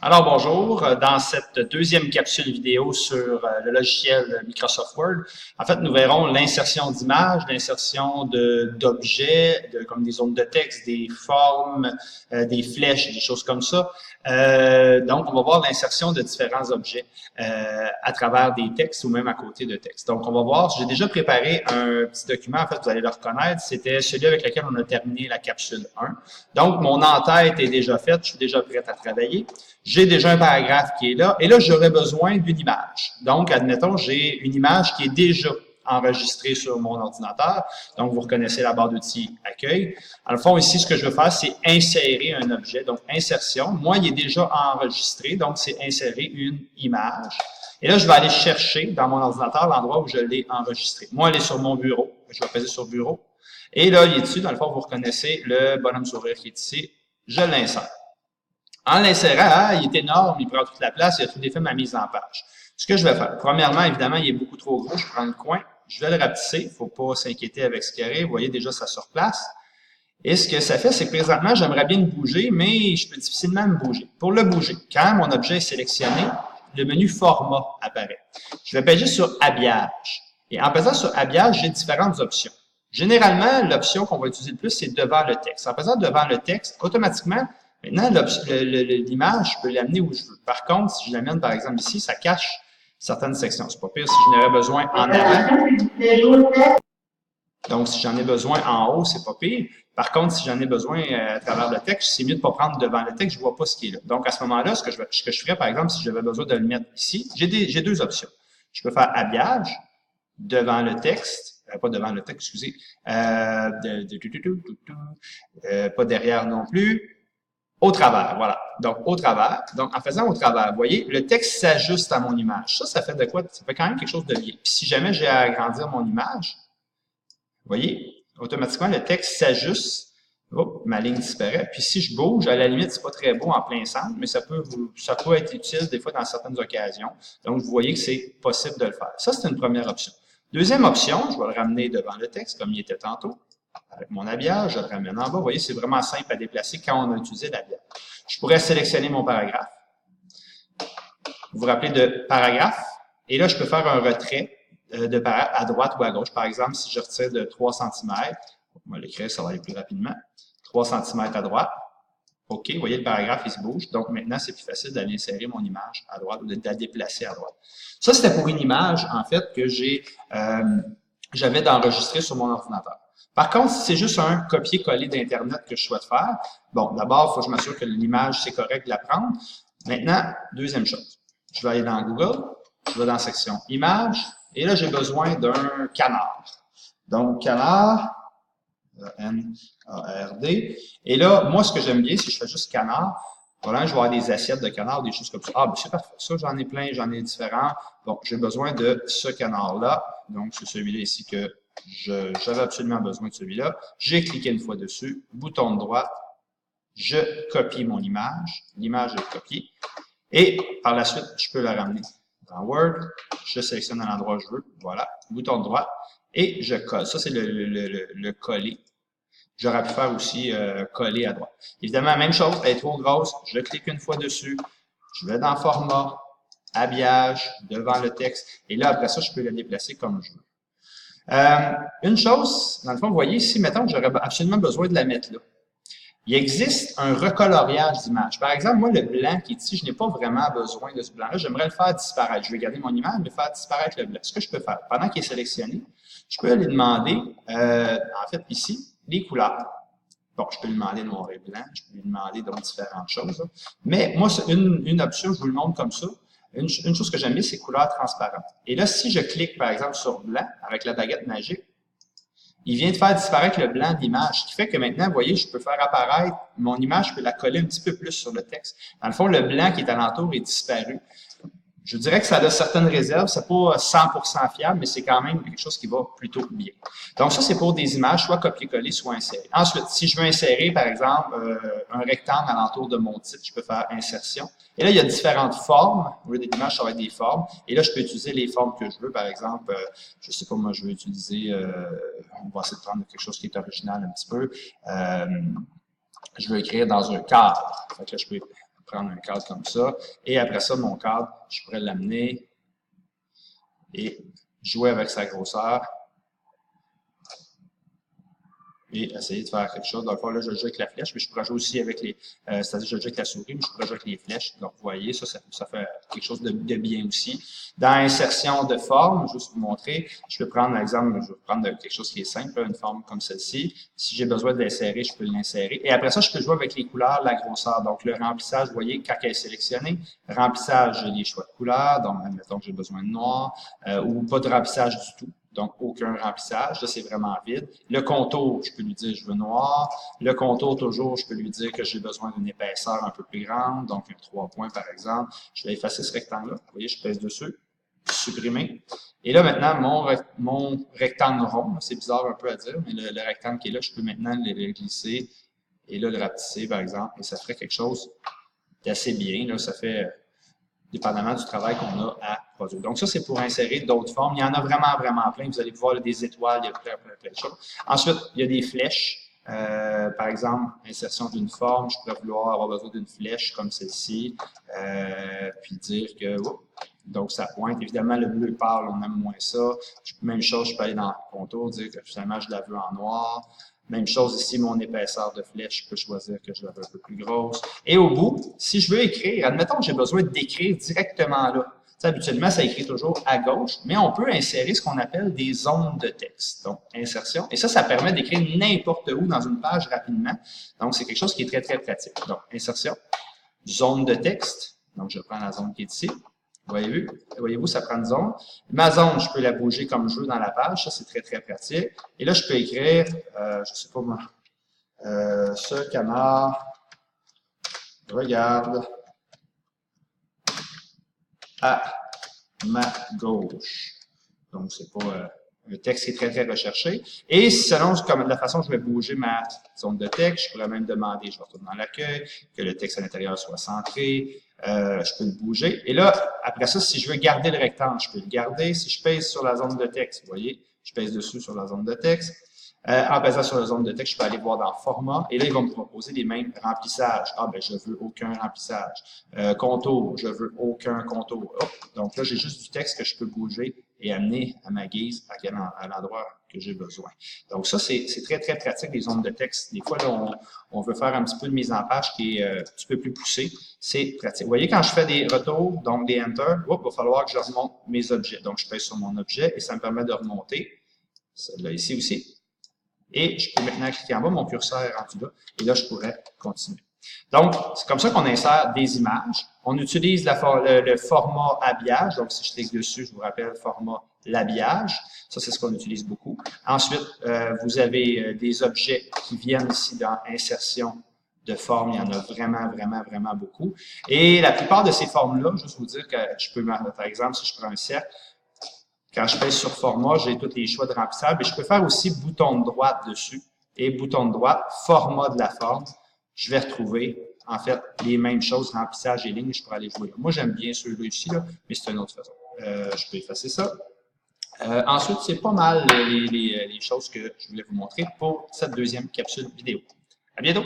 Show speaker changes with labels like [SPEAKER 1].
[SPEAKER 1] Alors bonjour, dans cette deuxième capsule vidéo sur le logiciel Microsoft Word, en fait, nous verrons l'insertion d'images, l'insertion d'objets, comme des zones de texte, des formes, des flèches, des choses comme ça. Donc, on va voir l'insertion de différents objets à travers des textes ou même à côté de textes. Donc, on va voir, j'ai déjà préparé un petit document, en fait, vous allez le reconnaître, c'était celui avec lequel on a terminé la capsule 1. Donc, mon en-tête est déjà faite, je suis déjà prête à travailler. J'ai déjà un paragraphe qui est là, et là, j'aurais besoin d'une image. Donc, admettons, j'ai une image qui est déjà enregistrée sur mon ordinateur. Donc, vous reconnaissez la barre d'outils Accueil. Dans le fond, ici, ce que je veux faire, c'est insérer un objet. Donc, insertion. Moi, il est déjà enregistré, donc c'est insérer une image. Et là, je vais aller chercher dans mon ordinateur l'endroit où je l'ai enregistré. Moi, elle est sur mon bureau. Je vais peser sur Bureau. Et là, il est dessus. Dans le fond, vous reconnaissez le bonhomme sourire qui est ici. Je l'insère. En l'insérant, il est énorme, il prend toute la place, il a tout défait ma mise en page. Ce que je vais faire, premièrement, évidemment, il est beaucoup trop gros, je prends le coin, je vais le rapetisser, il ne faut pas s'inquiéter avec ce qui arrive, vous voyez déjà ça se replace. Et ce que ça fait, c'est que présentement, j'aimerais bien le bouger, mais je peux difficilement me bouger. Pour le bouger, quand mon objet est sélectionné, le menu Format apparaît. Je vais peser sur Habillage. Et en pesant sur Habillage, j'ai différentes options. Généralement, l'option qu'on va utiliser le plus, c'est devant le texte. En pesant devant le texte, automatiquement, maintenant, l'image, je peux l'amener où je veux. Par contre, si je l'amène, par exemple, ici, ça cache certaines sections. C'est pas pire si je n'aurais besoin en avant. Donc, si j'en ai besoin en haut, c'est pas pire. Par contre, si j'en ai besoin à travers le texte, c'est mieux de ne pas prendre devant le texte, je vois pas ce qui est là. Donc, à ce moment-là, ce que je ferais, par exemple, si j'avais besoin de le mettre ici, j'ai deux options. Je peux faire habillage devant le texte, pas devant le texte, excusez, pas derrière non plus, au travers, voilà. Donc, au travers. Donc, en faisant au travers, vous voyez, le texte s'ajuste à mon image. Ça fait de quoi? Ça fait quand même quelque chose de bien. Puis, si jamais j'ai à agrandir mon image, vous voyez, automatiquement, le texte s'ajuste. Oh, ma ligne disparaît. Puis, si je bouge, à la limite, c'est pas très beau en plein centre, mais ça peut être utile des fois dans certaines occasions. Donc, vous voyez que c'est possible de le faire. Ça, c'est une première option. Deuxième option, je vais le ramener devant le texte, comme il était tantôt. Avec mon habillage, je le ramène en bas. Vous voyez, c'est vraiment simple à déplacer quand on a utilisé l'habillage. Je pourrais sélectionner mon paragraphe. Vous vous rappelez de paragraphe. Et là, je peux faire un retrait de paragraphe à droite ou à gauche. Par exemple, si je retire de 3 cm, on va l'écrire, ça va aller plus rapidement. 3 cm à droite. OK, vous voyez, le paragraphe, il se bouge. Donc, maintenant, c'est plus facile d'aller insérer mon image à droite ou de la déplacer à droite. Ça, c'était pour une image, en fait, que j'avais d'enregistrer sur mon ordinateur. Par contre, si c'est juste un copier-coller d'Internet que je souhaite faire, bon, d'abord, il faut que je m'assure que l'image, c'est correct de la prendre. Maintenant, deuxième chose. Je vais aller dans Google, je vais dans la section Images, et là, j'ai besoin d'un canard. Donc, canard, N-A-R-D. Et là, moi, ce que j'aime bien, si je fais juste canard, voilà, je vais avoir des assiettes de canard, des choses comme ça. Ah, ben c'est parfait. Ça, j'en ai plein, j'en ai différents. Bon, j'ai besoin de ce canard-là. Donc, c'est celui-là ici que j'avais absolument besoin de celui-là. J'ai cliqué une fois dessus, bouton de droite, je copie mon image. L'image est copiée. Et par la suite, je peux la ramener dans Word. Je sélectionne à l'endroit où je veux. Voilà, bouton de droite. Et je colle. Ça, c'est le coller. J'aurais pu faire aussi coller à droite. Évidemment, même chose, elle est trop grosse. Je clique une fois dessus. Je vais dans Format, Habillage, devant le texte. Et là, après ça, je peux le déplacer comme je veux. Une chose, dans le fond, vous voyez ici, mettons que j'aurais absolument besoin de la mettre là. Il existe un recoloriage d'image. Par exemple, moi, le blanc qui est ici, je n'ai pas vraiment besoin de ce blanc-là. J'aimerais le faire disparaître. Je vais garder mon image, mais faire disparaître le blanc. Ce que je peux faire, pendant qu'il est sélectionné, je peux aller demander, en fait, ici, les couleurs. Bon, je peux lui demander noir et blanc, je peux lui demander donc différentes choses. Là. Mais moi, c'est une option, je vous le montre comme ça. Une chose que j'aime bien, c'est couleur transparente. Et là, si je clique, par exemple, sur blanc, avec la baguette magique, il vient de faire disparaître le blanc de l'image, ce qui fait que maintenant, vous voyez, je peux faire apparaître mon image, je peux la coller un petit peu plus sur le texte. Dans le fond, le blanc qui est alentour est disparu. Je dirais que ça a certaines réserves, c'est pas 100% fiable, mais c'est quand même quelque chose qui va plutôt bien. Donc ça, c'est pour des images, soit copier-coller, soit insérer. Ensuite, si je veux insérer, par exemple, un rectangle alentour de mon titre, je peux faire insertion. Et là, il y a différentes formes. Au lieu des images, ça va être des formes. Et là, je peux utiliser les formes que je veux. Par exemple, je sais pas, moi, je veux utiliser, on va essayer de prendre quelque chose qui est original un petit peu. Je veux écrire dans un cadre. Fait que là, je peux prendre un cadre comme ça. Et après ça, mon cadre, je pourrais l'amener et jouer avec sa grosseur. Et essayer de faire quelque chose. Donc là, je joue avec la flèche, mais je pourrais jouer aussi avec les... c'est-à-dire, je joue avec la souris, mais je pourrais jouer avec les flèches. Donc, vous voyez, ça fait quelque chose de bien aussi. Dans insertion de forme, juste vous montrer, je peux prendre, par exemple, je vais prendre quelque chose qui est simple, une forme comme celle-ci. Si j'ai besoin de l'insérer, je peux l'insérer. Et après ça, je peux jouer avec les couleurs, la grosseur. Donc, le remplissage, vous voyez, quand elle est sélectionnée, remplissage, j'ai les choix de couleurs. Donc, admettons que j'ai besoin de noir, ou pas de remplissage du tout. Donc, aucun remplissage. Là, c'est vraiment vide. Le contour, je peux lui dire je veux noir. Le contour, toujours, je peux lui dire que j'ai besoin d'une épaisseur un peu plus grande. Donc, un 3 points, par exemple. Je vais effacer ce rectangle-là. Vous voyez, je pèse dessus. Supprimer. Et là, maintenant, mon rectangle rond, c'est bizarre un peu à dire, mais le rectangle qui est là, je peux maintenant le glisser et là, le rapetisser, par exemple. Et ça ferait quelque chose d'assez bien. Là, ça fait... dépendamment du travail qu'on a à produire. Donc, ça, c'est pour insérer d'autres formes. Il y en a vraiment, vraiment plein. Vous allez voir là, des étoiles, il y a plein de choses. Ensuite, il y a des flèches. Par exemple, insertion d'une forme, je pourrais vouloir avoir besoin d'une flèche comme celle-ci, puis dire que, donc ça pointe. Évidemment, le bleu pâle, on aime moins ça. Même chose, je peux aller dans le contour, dire que finalement, je la veux en noir. Même chose ici, mon épaisseur de flèche, je peux choisir que je la veux un peu plus grosse. Et au bout, si je veux écrire, admettons que j'ai besoin d'écrire directement là. T'sais, habituellement, ça écrit toujours à gauche, mais on peut insérer ce qu'on appelle des zones de texte. Donc, insertion. Et ça permet d'écrire n'importe où dans une page rapidement. Donc, c'est quelque chose qui est très, très pratique. Donc, insertion, zone de texte. Donc, je prends la zone qui est ici. Voyez-vous, ça prend une zone. Ma zone, je peux la bouger comme je veux dans la page. Ça, c'est très, très pratique. Et là, je peux écrire, je sais pas moi, ce canard regarde à ma gauche. Donc, c'est pas un texte qui est très, très recherché. Et selon la façon dont je vais bouger ma zone de texte, je pourrais même demander, je retourne dans l'accueil, que le texte à l'intérieur soit centré. Je peux le bouger. Et là, après ça, si je veux garder le rectangle, je peux le garder. Si je pèse sur la zone de texte, vous voyez, je pèse dessus sur la zone de texte. En pesant sur la zone de texte, je peux aller voir dans Format. Et là, il va me proposer les mêmes remplissages. Ah, ben, je veux aucun remplissage. Contour, je veux aucun contour. Hop. Donc là, j'ai juste du texte que je peux bouger et amener à ma guise à l'endroit que j'ai besoin. Donc ça, c'est très, très pratique, les zones de texte. Des fois, là, on veut faire un petit peu de mise en page qui est un petit peu plus poussée. C'est pratique. Vous voyez, quand je fais des retours, donc des Enter, il va falloir que je remonte mes objets. Donc, je pèse sur mon objet et ça me permet de remonter. Celle-là ici aussi. Et je peux maintenant cliquer en bas, mon curseur est rendu là, et là, je pourrais continuer. Donc, c'est comme ça qu'on insère des images. On utilise le format habillage. Donc, si je clique dessus, je vous rappelle, format l'habillage. Ça, c'est ce qu'on utilise beaucoup. Ensuite, vous avez des objets qui viennent ici dans insertion de forme. Il y en a vraiment, vraiment, vraiment beaucoup. Et la plupart de ces formes-là, juste vous dire que je peux, par exemple, si je prends un cercle, quand je pèse sur format, j'ai tous les choix de remplissage. Et je peux faire aussi bouton de droite dessus. Et bouton de droite, format de la forme. Je vais retrouver, en fait, les mêmes choses, remplissage et ligne. Je pourrais aller jouer là. Moi, j'aime bien celui-là ici, là, mais c'est une autre façon. Je peux effacer ça. Ensuite, c'est pas mal les choses que je voulais vous montrer pour cette deuxième capsule vidéo. À bientôt!